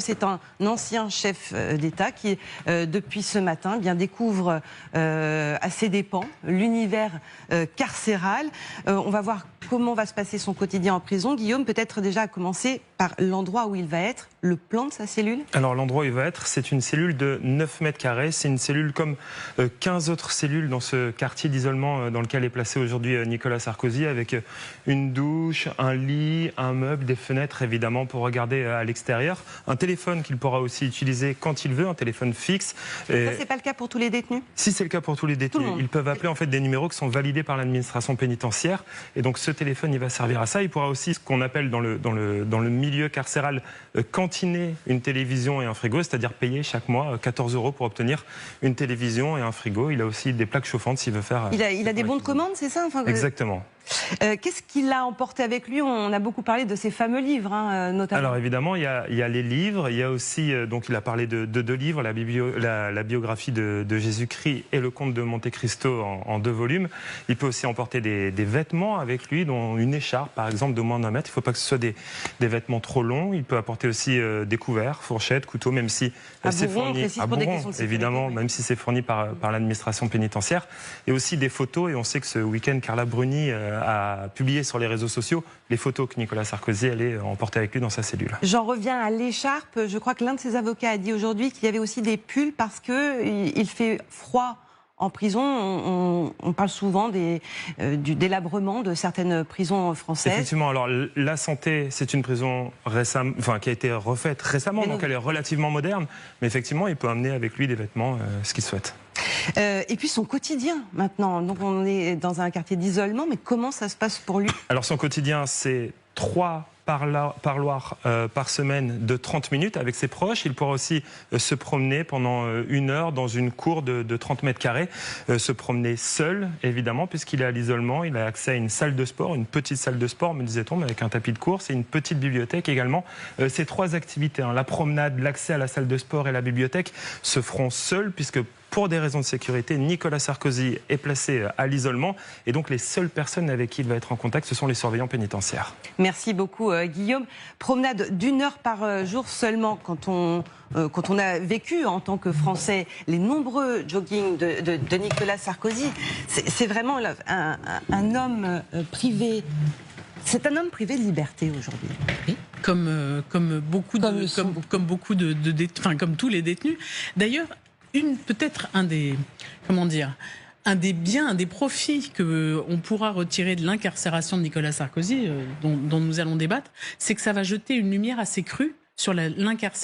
C'est un ancien chef d'État qui, depuis ce matin, découvre à ses dépens l'univers carcéral. On va voir comment va se passer son quotidien en prison. Guillaume, peut-être déjà à commencer par l'endroit où il va être, le plan de sa cellule. Alors l'endroit où il va être, c'est une cellule de 9 mètres carrés. C'est une cellule comme 15 autres cellules dans ce quartier d'isolement dans lequel est placé aujourd'hui Nicolas Sarkozy, avec une douche, un lit, un meuble, des fenêtres évidemment pour regarder à l'extérieur, un téléphone qu'il pourra aussi utiliser quand il veut, un téléphone fixe. Ça, c'est pas le cas pour tous les détenus? Si, c'est le cas pour tous les détenus. Ils peuvent appeler en fait des numéros qui sont validés par l'administration pénitentiaire, et donc ce téléphone il va servir à ça. Il pourra aussi, ce qu'on appelle dans le milieu carcéral, cantiner une télévision et un frigo, c'est-à-dire payer chaque mois 14 € pour obtenir une télévision et un frigo. Il a aussi des plaques chauffantes s'il veut faire. Il a des bons de commande, c'est ça? Exactement. Qu'est-ce qu'il a emporté avec lui? On a beaucoup parlé de ses fameux livres, notamment. Alors évidemment, il y a les livres, il y a aussi, donc il a parlé de 2 livres, la biographie de Jésus-Christ et le Comte de Monte Cristo en 2 volumes. Il peut aussi emporter des vêtements avec lui, dont une écharpe par exemple de moins d'1 mètre. Il ne faut pas que ce soit des vêtements trop longs. Il peut apporter aussi des couverts, fourchettes, couteaux, même si c'est fourni à Bourron, évidemment, même si c'est fourni par l'administration pénitentiaire. Et aussi des photos, et on sait que ce week-end, Carla Bruni a publié sur les réseaux sociaux les photos que Nicolas Sarkozy allait emporter avec lui dans sa cellule. J'en reviens à l'écharpe. Je crois que l'un de ses avocats a dit aujourd'hui qu'il y avait aussi des pulls parce qu'il fait froid en prison. On parle souvent du délabrement de certaines prisons françaises. Effectivement, alors la Santé, c'est une prison qui a été refaite récemment, donc elle est relativement moderne, mais effectivement, il peut amener avec lui des vêtements, ce qu'il souhaite. Et puis son quotidien maintenant, donc on est dans un quartier d'isolement, mais comment ça se passe pour lui? Alors son quotidien, c'est 3 parloirs par semaine de 30 minutes avec ses proches. Il pourra aussi se promener pendant 1 heure dans une cour de 30 mètres carrés, se promener seul évidemment puisqu'il est à l'isolement. Il a accès à une salle de sport, une petite salle de sport me disait-on, mais avec un tapis de course et une petite bibliothèque également. Ces 3 activités, la promenade, l'accès à la salle de sport et la bibliothèque se feront seuls puisque pour des raisons de sécurité, Nicolas Sarkozy est placé à l'isolement et donc les seules personnes avec qui il va être en contact, ce sont les surveillants pénitentiaires. Merci beaucoup Guillaume. Promenade d'1 heure par jour seulement quand on a vécu en tant que Français les nombreux joggings de Nicolas Sarkozy. C'est vraiment un homme privé. C'est un homme privé de liberté aujourd'hui. Oui, comme tous les détenus. D'ailleurs, peut-être un des profits qu'on pourra retirer de l'incarcération de Nicolas Sarkozy, dont nous allons débattre, c'est que ça va jeter une lumière assez crue sur l'incarcération